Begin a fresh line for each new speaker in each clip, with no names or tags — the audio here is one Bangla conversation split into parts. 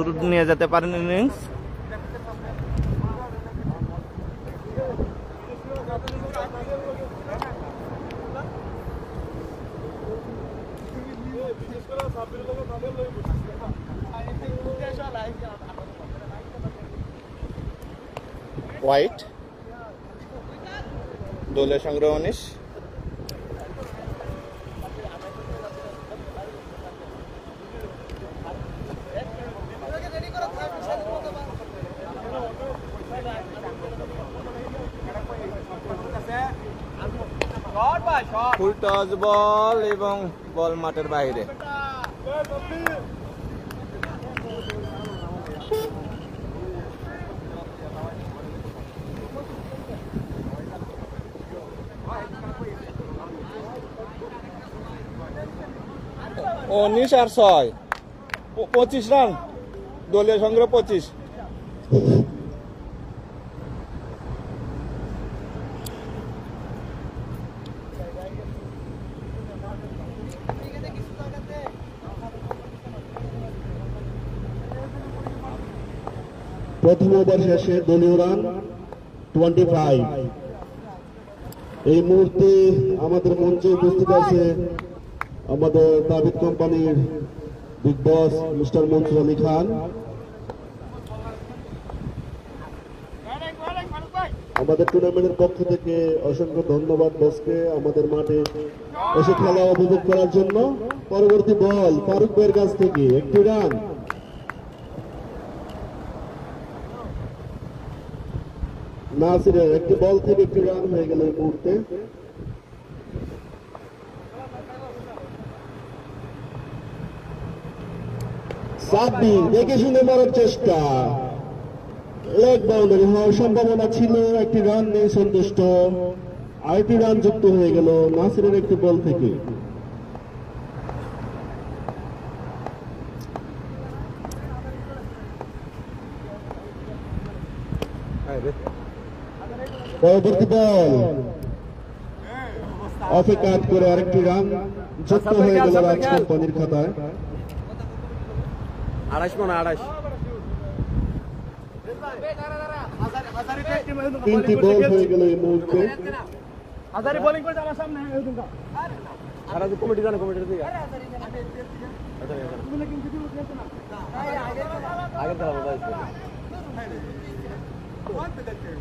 নিয়ে যেতে পারেন ইনিংস। হোয়াইট দলীয় সংগ্রহ 19। ফুল টস বল এবং বল মাঠের বাইরে। ও 19 আর 6 25 রান, দলীয় সংগ্রহ 25।
প্রথম ওভার শেষে দলীয় রান 25। এই মুহূর্তে আমাদের মঞ্চে উপস্থিত আছে আমাদের তাবিদ কোম্পানির বিগ বস মিস্টার মনসুর আলী খান। আমাদের টুর্নামেন্টের পক্ষ থেকে অসংখ্য ধন্যবাদ বসকে আমাদের মাঠে এসে খেলা উপভোগ করার জন্য। পরবর্তী বল ফারুক ভাইয়ের কাছ থেকে একটি রান। নাসিরের একটি বল থেকে একটি রান হয়ে গেল এই মুহূর্তে। সাব্বির দেখে শুনে মারার চেষ্টা, লেগ বাউন্ডারি হওয়ার সম্ভাবনা ছিল, একটি রান নেই সন্তুষ্ট। আরেকটি রান যুক্ত হয়ে গেল নাসিরের একটি বল থেকে। পরবর্তী বল অফে কাট করে আরেকটি রান যুক্ত হয়ে গেল রাজ কোম্পানির খাতায়।
28
তিনটি বল হয়ে গেল এই মুহূর্তে।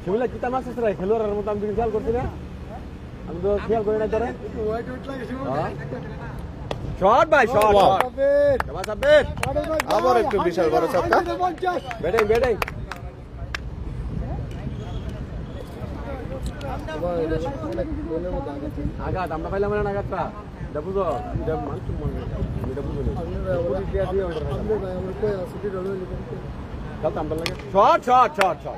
শিমলা চিতা মাছ আছে খেলোয়াড়ের মতো আমি খেয়াল করছি না, আমি তো খেয়াল করি না তোরা। শট ভাই শট,
আবার একটু বিশাল বড় ছক্কা।
ব্যাটিং ব্যাটিং আঘাত আমরা পাইলাম না আঘাতটা, এটা বুঝো এটা মানুষ মনে এটা বুঝো শট শট শট শট।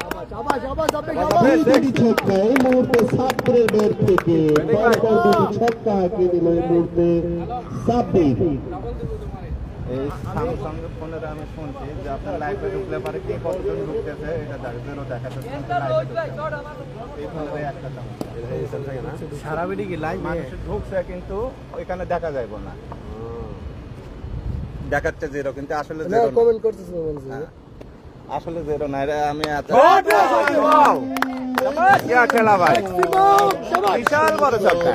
ছক্কা এই মুহূর্তে সাব্বিরের ব্যাট থেকে ছক্কা হাঁকিয়ে দিল এই মুহূর্তে সাব্বির।
এই স্যামসাং ফোনের আমি শুনছি যে আপনার লাইভে ঢুকলে পারে কে কতজন ঢুকতেছে এটা দেখাতে এই ফোনের একটা সমস্যা।
সারা বেডি কি লাইভ
মানুষ ঢুকছে কিন্তু ওইখানে দেখা যাইব না, দেখাচ্ছে জিরো কিন্তু আসলে জিরো
কমেন্ট করতেছে
আসলে জিরো না। আমি খেলা ভাই বিশাল বড় ছক্কা।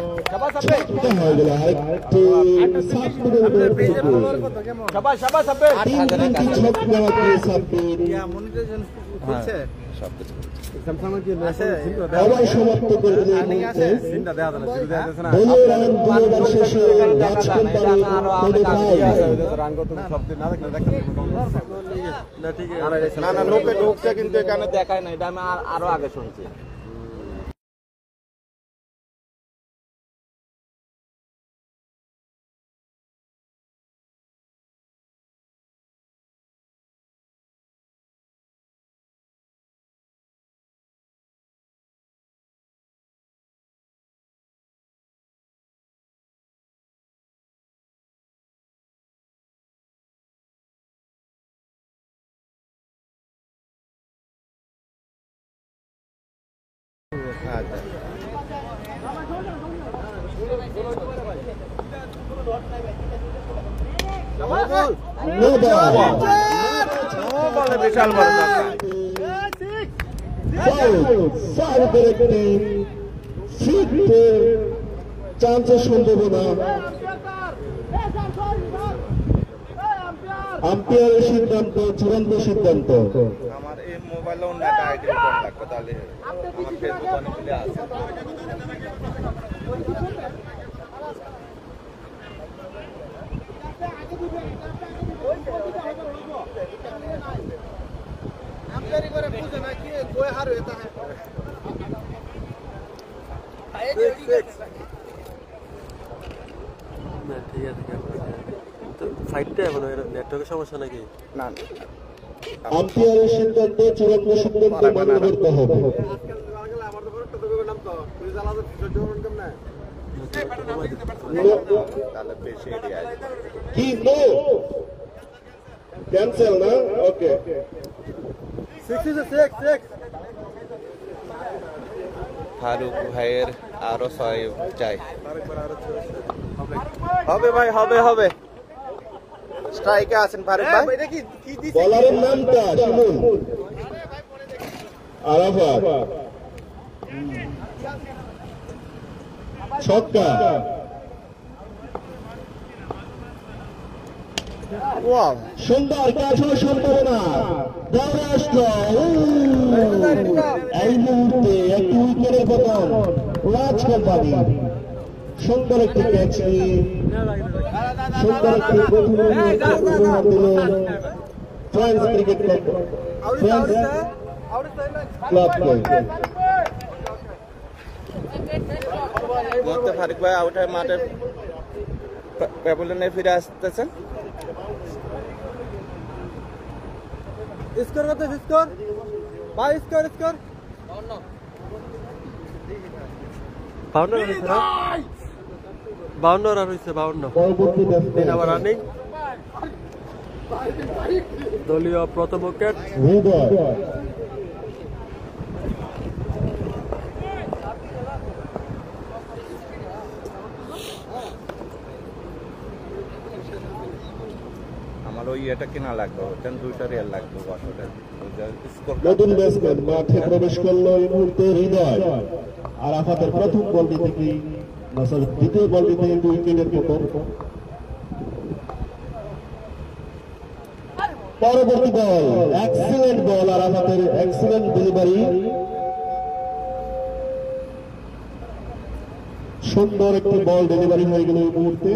না না লোকে ঢুকছে কিন্তু এখানে দেখায় না, এটা আমি আরো আগে শুনছি।
No ball.
বিশাল বড় ছক্কা।
সাহেবের একটি ফিফটের চান্সের সম্ভাবনা। আম্পায়ারের সিদ্ধান্ত চূড়ান্ত সিদ্ধান্ত।
আমার এই মোবাইলে অন্য একটা আইডি লাগবে, তাহলে আমার ফেসবুক অনেক খুলে আছে।
ঠিক আছে, ফাইটটা এখন নেটওয়ার্কের সমস্যা নাকি?
না,
আম্পায়ারের সিদ্ধান্ত চূড়ান্ত সিদ্ধান্ত মান্য করতে হবে।
তাহলে বেশি এরিয়া
কি নো ক্যান্সেল না? ওকে,
ফারুক ভাইয়ের আরো 6 চাই। হবে ভাই, হবে হবে। স্ট্রাইকে আছেন ফারুক ভাই।
বলারের নামটা শুনুন। আরাফাত ছক্কা। সুন্দর ক্যাচ হওয়ার সম্ভাবনা। দৌড়ে আসলো এই মুহূর্তে একটি উইকেটের পতন রাজ কোম্পানি। সুন্দর একটি ক্যাচ নিয়ে সুন্দর একটি ফ্রান্স ক্রিকেট ক্লাবকে।
মুহূর্তে ফারুক ভাই আউট হয়ে মাঠে প্যাভিলিয়নে ফিরে আসতেছেন।
স্কোর কত? স্কোর ভাই, স্কোর 52 রান হয়েছে না? 52 রান হয়েছে, 52।
পরবর্তী ব্যাটসম্যান
আবার রানিং দলীয় প্রথম উইকেট।
হৃদয়
আমার ওই এটা কিনা লাগবে, 2টা রিয়াল লাগবে বছরে।
নতুন ব্যাটসম্যান মাঠে প্রবেশ করলো এই মুহূর্তে হৃদয়। আরাফাতের প্রথম বলটি থেকেই দ্বিতীয় বলটি থেকে উইকেটের পতন। পরবর্তী বল, এক্সিলেন্ট বল, আরাফাতের এক্সিলেন্ট ডেলিভারি। সুন্দর একটি বল ডেলিভারি হয়ে গেল এই মুহূর্তে।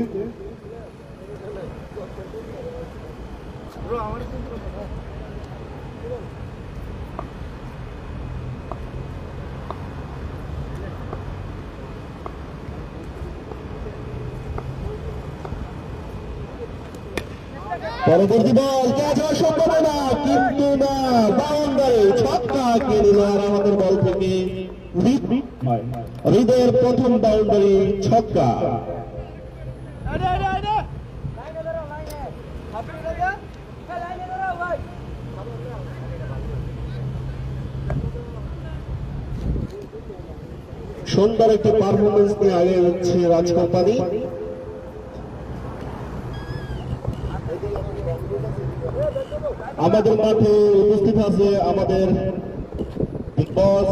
পরবর্তী বল ক্যাচ হওয়ার সম্ভাবনা, কিন্তু না, বাউন্ডারি। ছক্কা কে নিল আর আমাদের বল থেকে হৃদয়ের প্রথম বাউন্ডারি ছক্কা। সুন্দর একটি পারফরমেন্স নিয়ে আগে হচ্ছে রাজ কোম্পানি। আমাদের মাঠে উপস্থিত আছে আমাদের বিগ বস।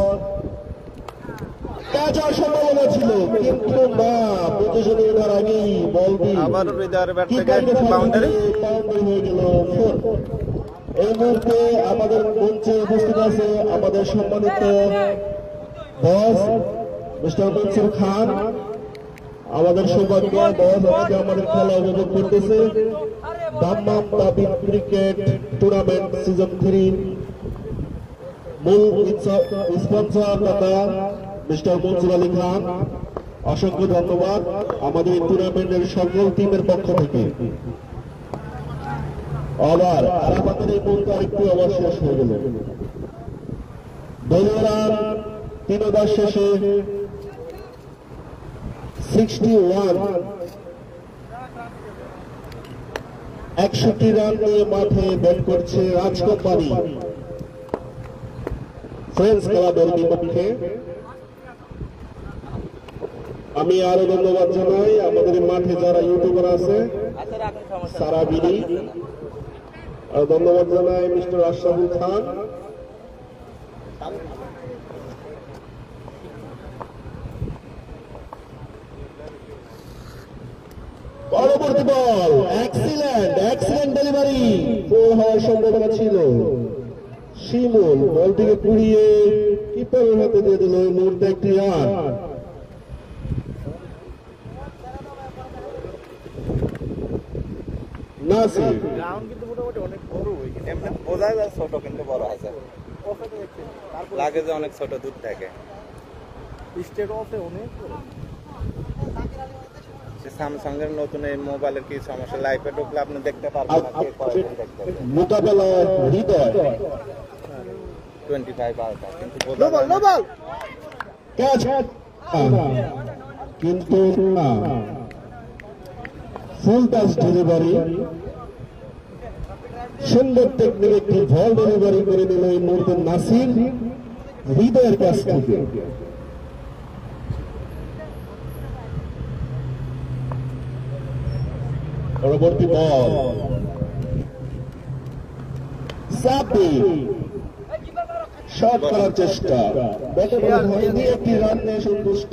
ক্যাচ হওয়ার সম্ভাবনা ছিল, কিন্তু না, পজিশনে ওঠার আগেই বলটি
আবার হৃদয়ের ব্যাট থেকে বাউন্ডারি
হয়ে গেল 4। এই মুহূর্তে আমাদের মঞ্চে উপস্থিত আছে আমাদের সম্মানিত বস মিস্টার মনসুর খান। আমাদের সৌভাগ্য বস আজকে আমাদের খেলা উপভোগ করতেছে। Dammam Tabib cricket tournament season 3 মূল স্পন্সর দাতা মিস্টার মনসুর আলী খান। অসংখ্য ধন্যবাদ আমাদের এই টুর্নামেন্টের সকল টিমের পক্ষ থেকে। আবার আমাদের এই মুহূর্তে আরেকটু আবার শেষ হয়ে গেল। দলীয় রান 3 ওভার শেষে 61, 61 রান নিয়ে মাঠে ব্যাট করছে রাজ কোম্পানি ফ্রেন্ডস ক্লাবের বিপক্ষে। আমি আরো ধন্যবাদ জানাই আমাদের মাঠে যারা ইউটিউবার আছে, সারা বিডি, আর ধন্যবাদ জানাই মিস্টার আশরাফুল খান। পরবর্তী বল, এক্সিলেন্ট ডেলিভারি, গোল হওয়ার সম্ভাবনা ছিল। শিমুল বলটিকে কুড়িয়ে কিপারের হাতে দিয়ে দিল, এই মুহূর্তে একটি রান। নাসির
গ্রাউন্ড কিন্তু মোটামুটি অনেক বড় হয়ে গেছে, এমনি বোঝা যায় ছোট কিন্তু বড় আছে, লাগে যে অনেক ছোট দূর থেকে। স্টেট অফে অনেক স্যামসাং এর নতুন এই মোবাইলের কি সমস্যা, লাইভে ঢুকলে আপনি দেখতে পারবেন না কে কয়জন দেখতে,
মোকাবেলা হৃদয়
25 আউট কিন্তু বোঝা যায় না।
ক্যাচ কিন্তু না, ফুল টাচ ডেলিভারি, সুন্দর টেকনিক একটি বল ডেলিভারি করে দিল এই মুহূর্তে নাসির হৃদয়ের কাছ থেকে। পরবর্তী বল, সাব্বির শট করার চেষ্টা, ব্যাটে বল হয়নি, একটি রান নিয়ে সন্তুষ্ট।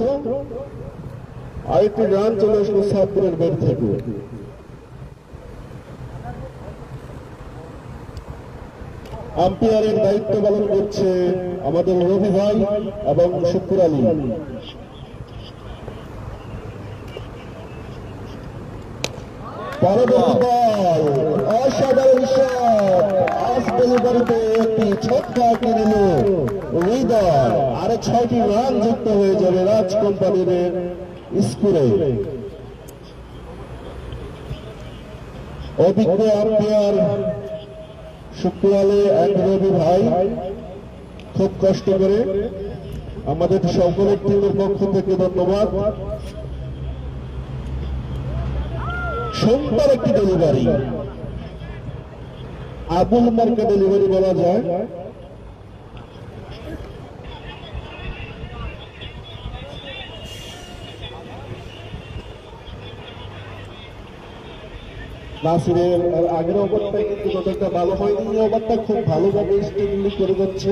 আরেকটি রান চলে আসলো সাব্বিরের ব্যাট থেকে। আম্পায়ারের দায়িত্ব পালন করছে আমাদের রবি ভাই এবং শুকুর আলী। পরবর্তী বল, অসাধারণ শট, আজ ডেলিভারিতে একটি ছক্কা কিনে নিল হৃদয়। আরো 6টি রান যুক্ত হয়ে যাবে রাজ কোম্পানির স্কোরে। অভিজ্ঞ আম্পায়ার শুকুর আলী এক রবি ভাই খুব কষ্ট করে, আমাদের সকলের টিমের পক্ষ থেকে ধন্যবাদ। সুন্দর একটি ডেলিভারি, আবুল মার্কা ডেলিভারি বলা যায়। নাসিরের আগের ওভারটা কিন্তু যতটা ভালো হয়নি, ওভারটা খুব ভালোভাবে স্টেবলি করে যাচ্ছে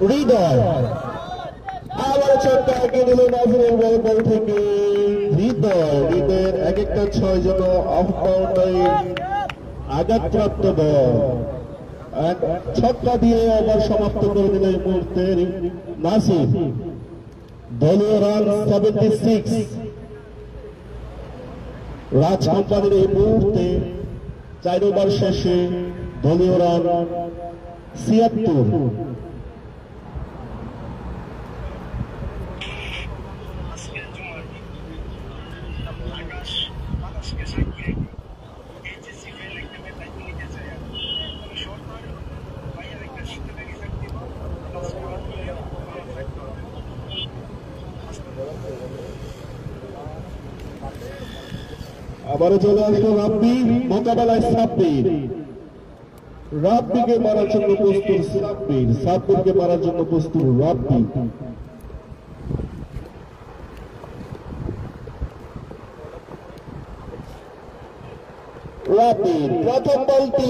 হৃদয়। আবার ছক্কা এগিয়ে দিল নাসিরের বল থেকে হৃদয়ের এক একটা 6 জন অফ বাউন্ডারির আঘাতপ্রাপ্ত বল, ছক্কা দিয়ে আবার সমাপ্ত করে দিল এই মুহূর্তে নাসির। দলীয় রান 76। রাজ কোম্পানির এই মুহূর্তে 4 ওভার শেষে দলীয় রান 76। আবারও চলে আসলো রাব্বি, মোকাবেলায় সাব্বির। রাব্বিকে মারার জন্য প্রস্তুত সাব্বিরকে মারার জন্য প্রস্তুত রাব্বি। প্রথম বলটি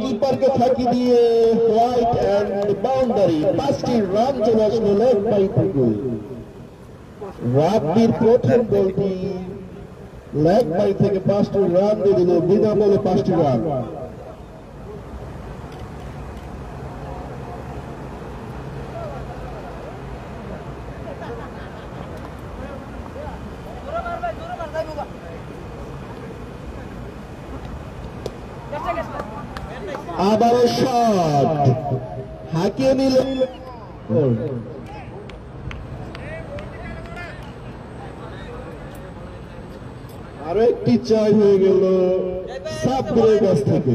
কিপারকে ফাঁকি দিয়ে হোয়াইট অ্যান্ড বাউন্ডারি, 5টি রান চলে আসলো লেগ বাই থেকে। রাব্বির প্রথম বলটি লেগ বাই থেকে 5টি রান দিয়ে দিল, বিনা বলে 5টি রান। আবারও শট হাঁকিয়ে নিল, আরো একটি জয় হয়ে গেল সাব্বিরের কাছ থেকে।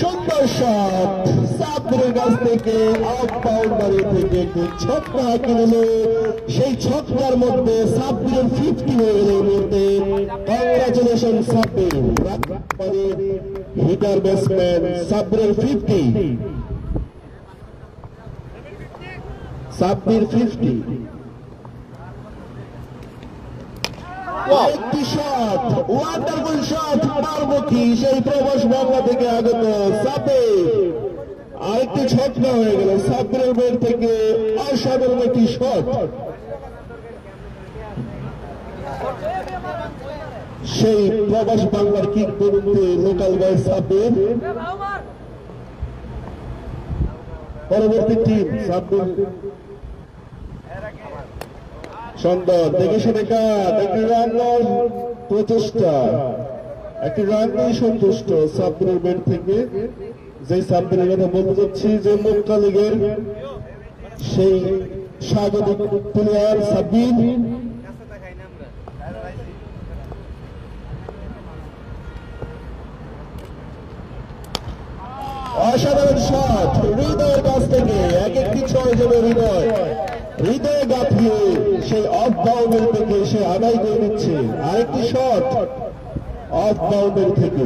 সুন্দর শট সাব্বিরের কাছ থেকে অফ বাউন্ডারি থেকে একটি ছক্কা হাঁকি দিল। সেই ছক্কার মধ্যে সাব্বিরের 50 হয়ে গেল। এই মুহূর্তে কংগ্রাচুলেশন সাব্বির, হিটার ব্যাটসম্যান সাব্বিরের 50, সাব্বির 50। একটি শট, ওয়ান্ডারফুল শট, মারমুখী সেই প্রবাস বাংলা থেকে আগত সাব্বির। আরেকটি ছক্কা হয়ে গেল সাব্বিরের ব্যাট থেকে, অসাধারণ একটি শট। সেই প্রবাস বাংলার কিংবদন্তি লোকাল বয় সাব্বির। পরবর্তী টিম সাব্বির সুন্দর দেখে শুনে কাট, একটি রান প্রচেষ্টা, একটি রান নিয়ে সন্তুষ্ট সাব্বিরের ব্যাট থেকে। যে সাব্বিরের কথা বলতে যাচ্ছি, যে মক্কা লীগের সেই স্বাগতিক প্লেয়ার সাব্বির। অসাধারণ শট হৃদয়ের কাছ থেকে, এক একটি 6 জনের হৃদয়ে গাঁথিয়ে সেই অফ বাউন্ডারি থেকে সে আদায় করে দিচ্ছে। আরেকটি শট অফ বাউন্ডারি থেকে।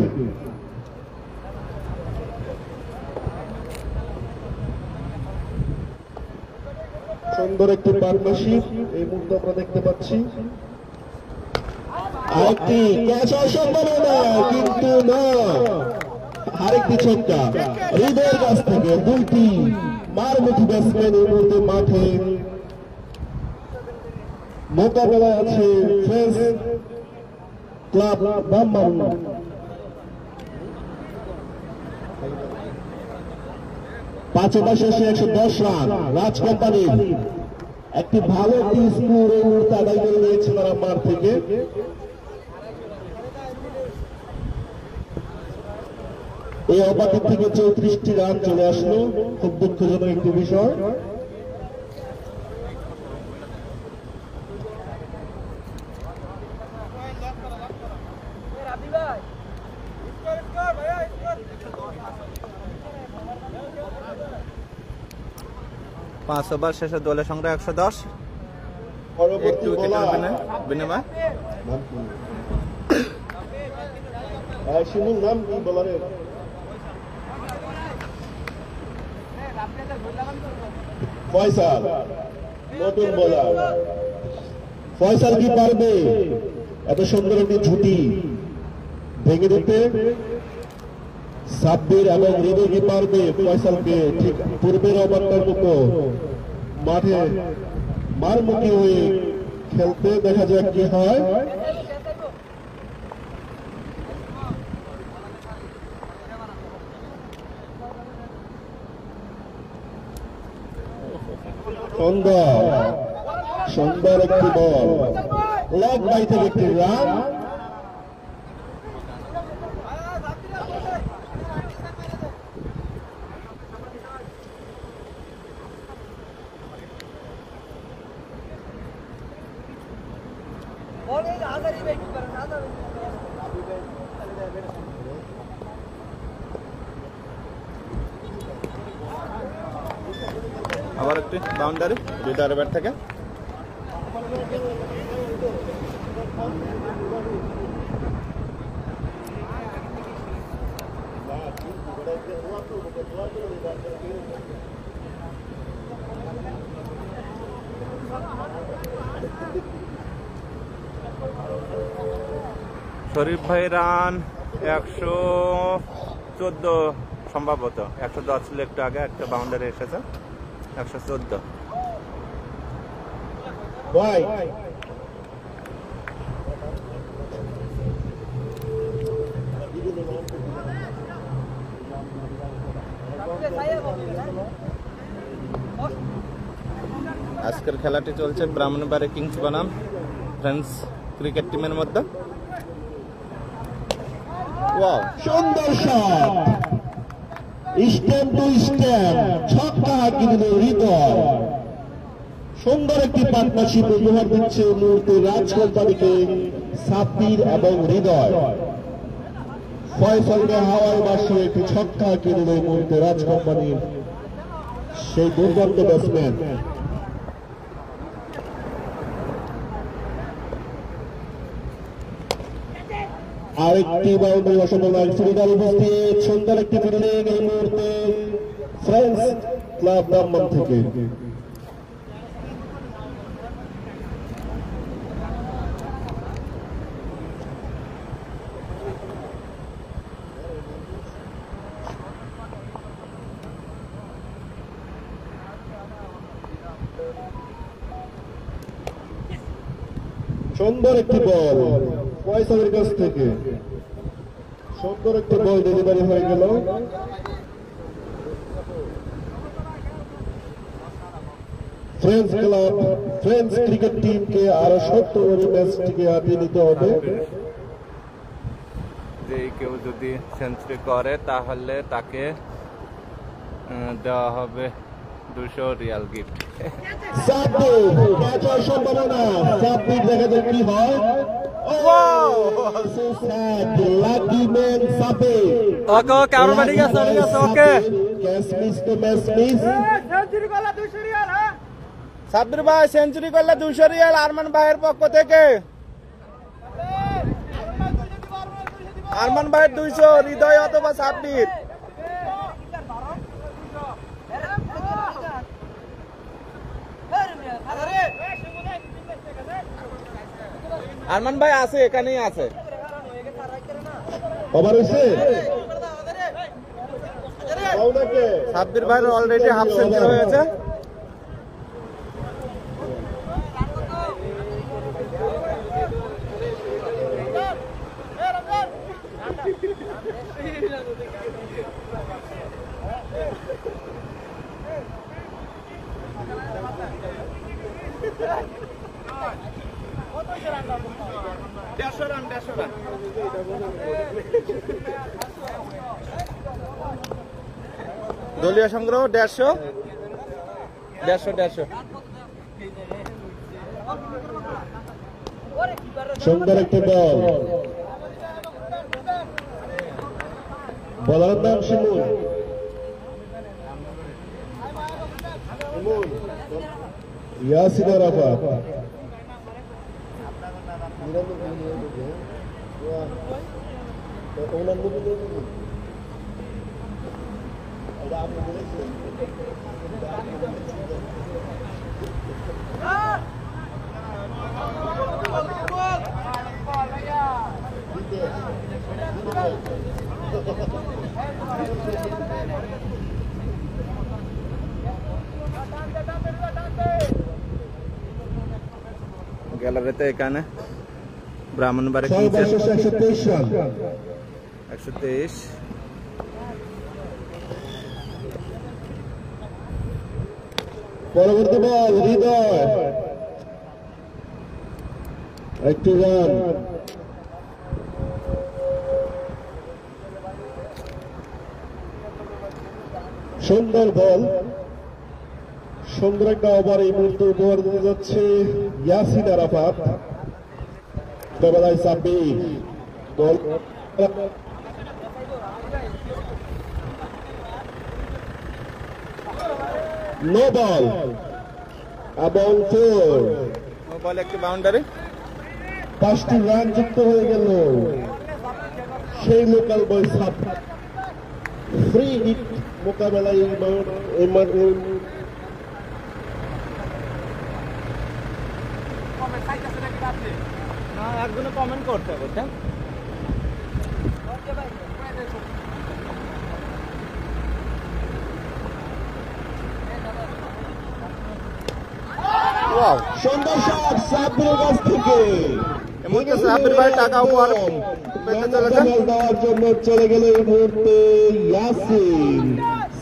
সুন্দর একটি পার্টনারশিপ এই মুহূর্তে আমরা দেখতে পাচ্ছি। আরেকটি ক্যাচ অসম্ভাবনা, কিন্তু না, আরেকটি ছক্কা হৃদয়ের কাছ থেকে। দুইটি মারমুখী ব্যাটসম্যান এই মুহূর্তে মাঠে মোকাবেলায় আছে ফ্রেন্স ক্লাব ব্রাহ্মণ। পাঁচ ওভার শেষে 110 রান রাজ কোম্পানির একটি ভালো একটি স্কোর এই মুহূর্তে আদায় করে নিয়েছে তারা মাঠ থেকে। এই অবাধি থেকে 34টি রান চলে আসলো, খুব দুঃখজনক একটি বিষয়।
পাঁচ ওভার শেষে দলের সংগ্রহ 110, একটি উইকেটের বিনিময়।
শিমুল নাম কি বলারের? ফয়সাল, নতুন বোলার। ফয়সাল কি পারবে এত সুন্দর একটি ঝুটি ভেঙে দিতে? সাব্বির এবং হৃদয় কি পারবে ফয়সালকে ঠিক পূর্বের ওভারটার মতো মাঠে মারমুখী হয়ে খেলতে? দেখা যাক কি হয়। সুন্দর সুন্দর একটি বল, লেগ বাই থেকে একটি রান।
আবার একটি বাউন্ডারি দুইটার ব্যাট থেকে। শরীফ ভাই রান 114 সম্ভবত, 110 ছিল একটু আগে, একটা বাউন্ডারি এসেছে। 114 আজকের খেলাটি চলছে ব্রাহ্মণবাড়িয়া কিংস বনাম ফ্রেন্ডস ক্রিকেট টিমের মধ্যে।
সুন্দর শট, স্ট্যাম্প টু স্ট্যাম্প, ছক্কা হাঁকি দিল হৃদয়। সুন্দর একটি পার্টনারশিপ উপহার দিচ্ছে মুহূর্তে রাজ কোম্পানিকে সাব্বির এবং হৃদয়। ফয়সালকে হাওয়ায় বাসিয়ে একটি ছক্কা কিনল এই মুহূর্তে রাজ কোম্পানির সেই দুর্দান্ত ব্যাটসম্যান। আরেকটি বাউন্ডারি অসাধারণ ফিল্ডার উপস্থিত, সুন্দর একটি ফিল্ডিং এই মুহূর্তে ফ্রেন্ডস ক্লাব দাম্মাম থেকে। সুন্দর একটি বল ফয়সালের কাছ থেকে, সুন্দর একটি বল ডেলিভারি হয়ে গেল। ফ্রেন্ডস ক্লাব ফ্রেন্ডস ক্রিকেট টিমকে আরো 70 ওভারের ম্যাচটিকে হাতে নিতে হবে।
যে কেউ যদি সেঞ্চুরি করে তাহলে তাকে দেওয়া হবে 200 রিয়াল গিফট।
সম্ভাবনা দেখা যাক কি হয়।
সাব্বির ভাই সেঞ্চুরি করলে 200 রিয়াল আরমান ভাইয়ের পক্ষ থেকে। আরমান ভাইয়ের 200, হৃদয় অথবা সাব্বির। আরমান ভাই আছে, এখানেই আছে। সাব্বির ভাইয়ের অলরেডি হাফ সেঞ্চুরি হয়েছে। দলীয় সংগ্রহ 150।
সুন্দর একটি বল, বলার নাম শিমুল। ইয়াসিন আরাফাত
গ্যালারিতে এখানে ব্রাহ্মণবাড়ি 123।
পরবর্তী বল হৃদয়, একটি রান। সুন্দর বল, সুন্দর একটা ওভার এই মুহূর্তে উপহার দিতে যাচ্ছে ইয়াসিন আরাফাত। বেলায় সাব্বির বল, নো বল এবং 4।
বল একটি বাউন্ডারি।
5টি রান যুক্ত হয়ে গেল সেই লোকাল বয় সাব। ফ্রি হিট মোকাবেলায়
একজনে কমেন্ট করতে হবে।
সুন্দর শট সাব্বিরের কাছ থেকে।
সাব্বির ভাই টাকা উপহার পেতে চলেছেন।
দেওয়ার জন্য চলে গেল এই মুহূর্তে ইয়াসিন।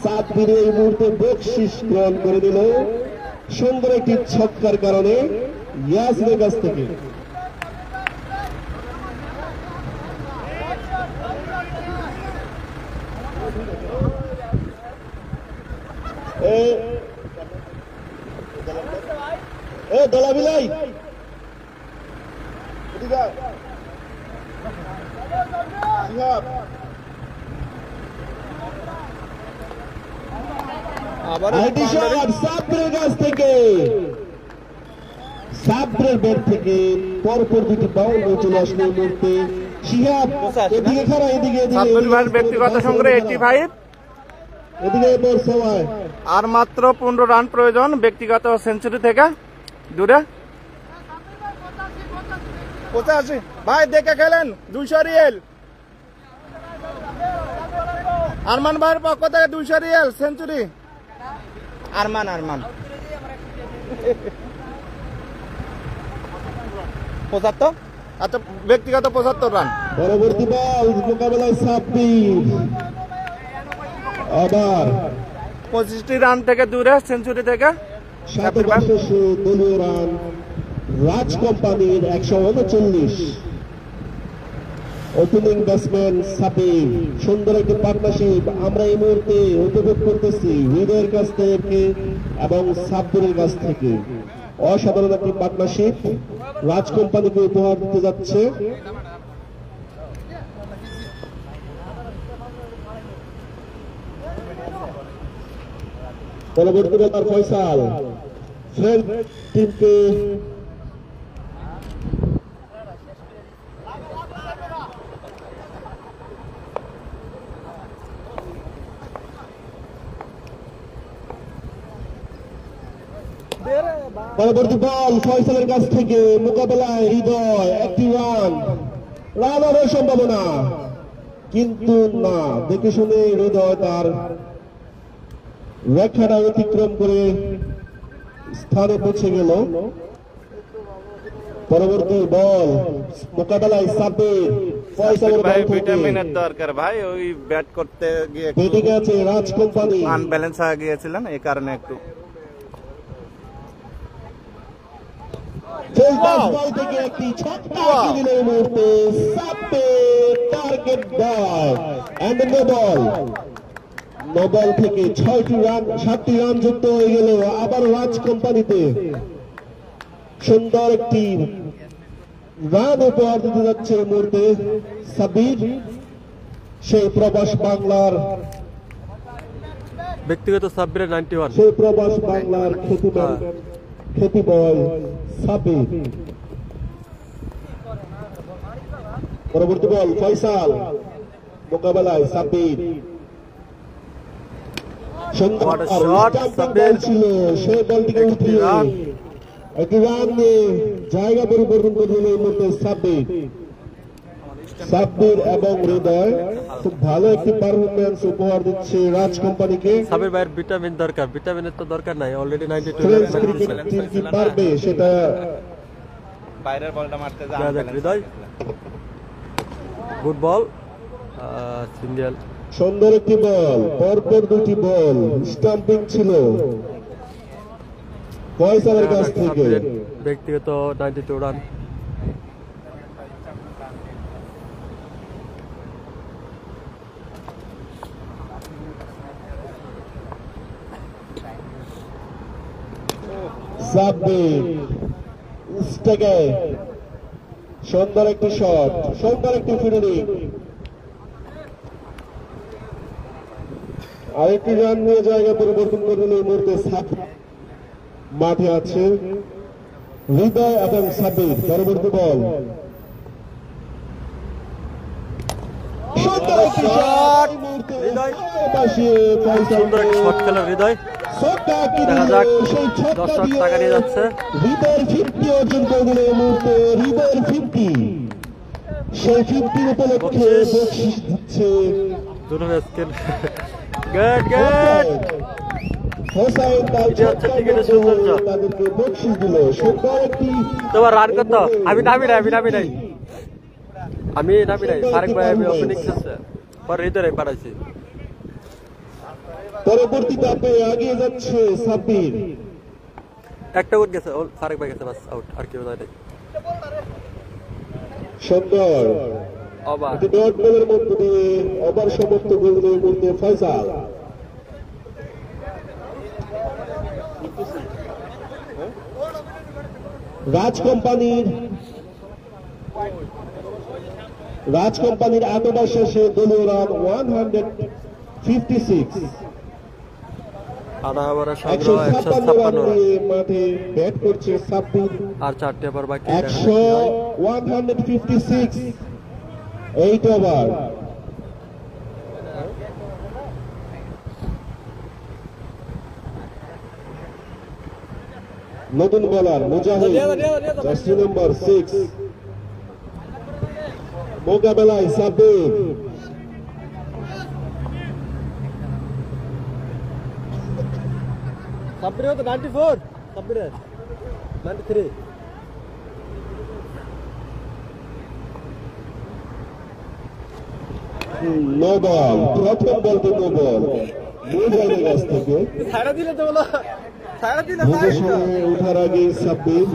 সাব্বির এই মুহূর্তে বকশিস গ্রহণ করে দিল সুন্দর একটি ছক্কার কারণে ইয়াসিনের কাছ থেকে। দলা বিলাই সিহাব আরেকটি শট সাব্রের কাছ থেকে, সাব্রের ব্যাট থেকে পরপর দুটি বাউল হয়ে চলে আসলো এই মুহূর্তে। শিহাব এদিকে খারাপ, এদিকে
সাব্বির ভাইয়ের ব্যক্তিগত সংগ্রহ 85,
এদিকে বল সবাই।
আর মাত্র 15 রান প্রয়োজন ব্যক্তিগত সেঞ্চুরি থেকে দূরে। 85 ভাই দেখে খেলেন, 200 রিয়েল। আরমান ভাইয়ের পক্ষ থেকে 200 রিয়েল সেঞ্চুরি। আরমান 75, আচ্ছা ব্যক্তিগত 75 রান।
পরবর্তী বল মোকাবেলায় সাব্বির, আবার
25টি রান থেকে দূরে সেঞ্চুরি থেকে।
দলীয় রান রাজ কোম্পানির 139। ওপেনিং ব্যাটসম্যান সাব্বির, সুন্দর একটি পার্টনারশিপ আমরা এই মুহূর্তে উপভোগ করতেছি হৃদয়ের কাছ থেকে এবং সাব্বিরের কাছ থেকে। অসাধারণ একটি পার্টনারশিপ রাজ কোম্পানিকে উপহার দিতে যাচ্ছে। পরবর্তী ব্যাপার ফয়সাল ফ্রেন্ড টিমকে পরবর্তী বল ফয়সালের কাছ থেকে মোকাবেলায় হৃদয়, একটি রান, রান হওয়ার সম্ভাবনা কিন্তু না, দেখে শুনে হৃদয় তার রেখাটা অতিক্রম করে স্থানে পৌঁছে গেল। পরবর্তী বল মোকাবেলায় সাব্বির, ফয়সালের
ভাই
বল থেকে
ভিটামিনের দরকার ভাই, ওই ব্যাট করতে গিয়ে
ব্যাটিং আছে রাজ কোম্পানি।
আনব্যালেন্স হয়ে গিয়েছিলেন, এই কারণে একটু।
বল থেকে একটি ছক্কা দিল এই মুহূর্তে Sabbir, target ball and no ball. No ball থেকে 6টি রান, 7টি রান যুক্ত হয়ে গেল আবার রাজ কোম্পানিতে। সুন্দর একটি রান উপহার দিতে যাচ্ছে এই মুহূর্তে সাব্বির, সেই প্রবাস বাংলার
ব্যক্তিগত সাব্বিরের 91।
সেই প্রবাস বাংলার খ্যাতি বয় সাব্বির। পরবর্তী বল ফয়সাল, মোকাবেলায় সাব্বির, সুন্দর বল ছিল সেই বলটিকে উঠিয়ে একটি রান নিয়ে জায়গা পরিবর্তন করে এই মুহূর্তে সাব্বির এবং হৃদয় খুব ভালো একটি পারফরমেন্স উপহার দিচ্ছে রাজ কোম্পানিকে।
সাব্বির ভাইয়ের ভিটামিন দরকার, ভিটামিনের তো দরকার নাই, অলরেডি 92
ফ্রেঞ্চ ক্রিকেট টিম কি পারবে সেটা
বাইরের বলটা মারতে যা
হৃদয়। Good ball, single.
সুন্দর একটি বল, পরপর দুটি বল স্টাম্পিং ছিল ফয়সালের কাছ থেকে।
ব্যক্তিগত 92 রান।
সাব্বির স্টেকে সুন্দর একটি শট, সুন্দর একটি ফিল্ডিং, আরেকটি রান নিয়ে জায়গা পরিবর্তন করলেন এই মুহূর্তে মাঠে আছে হৃদয় এবং সাব্বির। পরবর্তী বল সুন্দর একটি শট,
সুন্দর একটা শট খেলার হৃদয়। দেখা যাক, দর্শক টাকা নিয়ে যাচ্ছে।
হৃদয়ের 50 অর্জন করে দিল এই মুহূর্তে, হৃদয়ের 50, সেই 50 উপলক্ষে বকশিশ দিচ্ছে হোসাইন। তাদেরকে বকশিশ দিল সুন্দর একটি।
তোমার রান কত? আমি নামি নাই ফারুক ভাই, আমি ওপেনিং খেলছে পর হৃদয় পাঠাইছি।
পরবর্তী ধাপে এগিয়ে যাচ্ছে সাব্বির,
একটা আউট গেছে, ফারুক ভাই গেছে, বাস আউট, আর কেউ নাই।
সুন্দর একটি ডট বলের মধ্য দিয়ে ওভার সমাপ্ত করলেন এই মুহূর্তে ফয়সাল। রাজ কোম্পানির 8 ওভার শেষে দলীয় রান 156।
আধা ওভারের সংগ্রহ
156 রান
156 রান
নিয়ে মাঠে ব্যাট করছে সাব্বির।
আর 4টি ওভার বাকি
156 8 ওভার। নতুন বোলার মুজাহিদ জার্সি নাম্বার 6 মোকাবেলায় সাব্বির।
সাব্বির তো 94 সাব্বির 93
নো বল, প্রথম বলতে নো বল মুজাহিদের কাছ থেকে।
ছাড়া দিলে তো বলো ছাড়া দিলে
পজিশনে ওঠার আগে সাব্বির।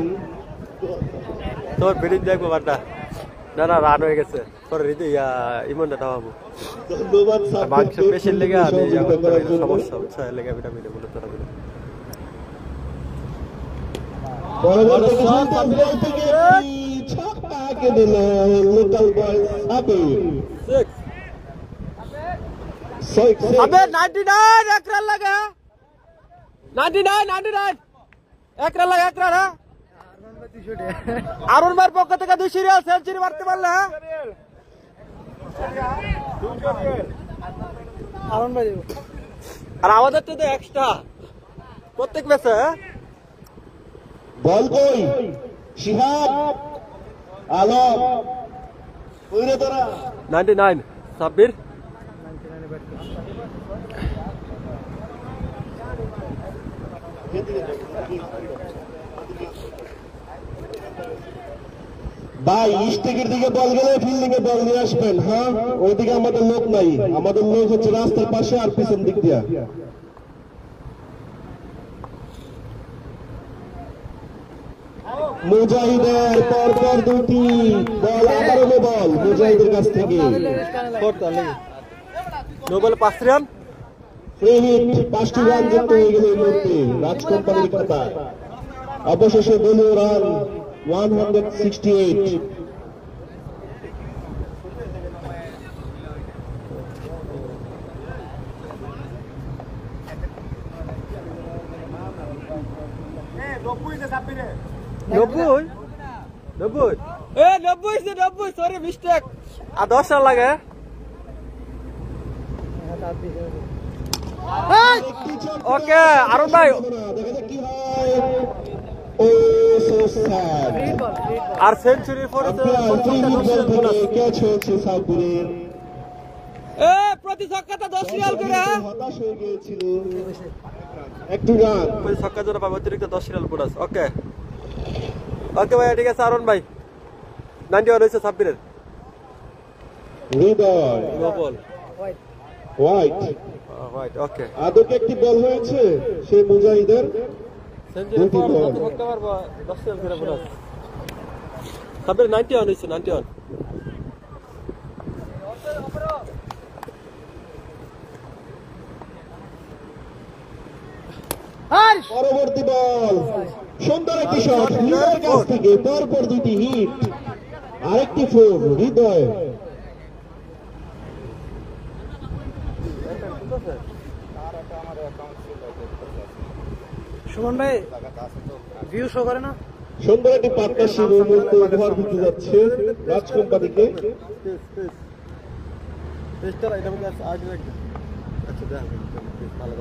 তোর বেডিং দেখবো বারটা না না রান হয়ে গেছে পরে রীতি ইমনটা নামাবো
ধন্যবাদ
মাংস
সাব্বিরকে
পেশির লেগে আমি
সহযোগিতা করার জন্য।
সমস্যা হচ্ছে লেগে আমি বলে তোরা বলে
পরবর্তী বল থেকে ছক্কা দিল লোকাল বয় সাব্বির। 6
আবে 99 এক রান লাগে 99 এক রান লাগে এক রান হ্যাঁ আরুন ভাইয়ের পক্ষ থেকে 200 রিয়াল সেঞ্চুরি মারতে পারলে হ্যাঁ আরুন ভাই আর আমাদের তো এক্সট্রা প্রত্যেক ম্যাচে
বল কই শিহাব আলম ওইরে তোরা
99 সাব্বির
ভাই স্টিকের দিকে বল গেলে ফিল্ডিং এ বল নিয়ে আসবেন। হ্যাঁ ওইদিকে আমাদের লোক নাই, আমাদের লোক হচ্ছে রাস্তার পাশে আর পিছন দিক দিয়া। মুজাহিদের পরপর দুটি বল, আবারও নো বল মুজাহিদের কাছ থেকে।
নো বলে 5 রান
ফ্রি হিট 5টি রান যুক্ত হয়ে গেল এই মুহূর্তে রাজ কোম্পানির খাতায়। অবশেষে দলীয় রান 168।
নব্বই সরি মিস্টেক আর 10 রান লাগে ওকে আরুন ভাই
দেখা যাক কি হয়। ও সো স্যাড।
আর সেঞ্চুরি ফোরে
ক্যাচ হয়েছে সাব্বিরের।
প্রতি ছক্কাতে 10 রিয়াল করে
হতাশ হয়ে গিয়েছিল। একটু রান
প্রতি ছক্কার জন্য পাবে অতিরিক্ত 10 রিয়াল বোনাস। ওকে ওকে ভাই ঠিক আছে আরুন ভাই 91 হয়েছে সাব্বিরের
Hridoy
no ball
white.
Right okay
আদকে একটি বল হয়েছে সেই মুজাহিদের।
সেঞ্চুরি ফোর প্রতি ছক্কা মারবা 10 রিয়াল করে বোনাস সাব্বির 91 হয়েছে 91
পরবর্তী বল সুন্দর একটি শট হৃদয়ের কাছ থেকে, পরপর দুটি হিট আরেকটি ফোর হৃদয়।
সুমন ভাই ভিউ শো করে না
সুন্দর একটি পার্টনারশিপ এই মুহূর্তে উপহার দিতে যাচ্ছে রাজ কোম্পানিকে।
টেস্টার এটা আগে আচ্ছা দেখ ভালো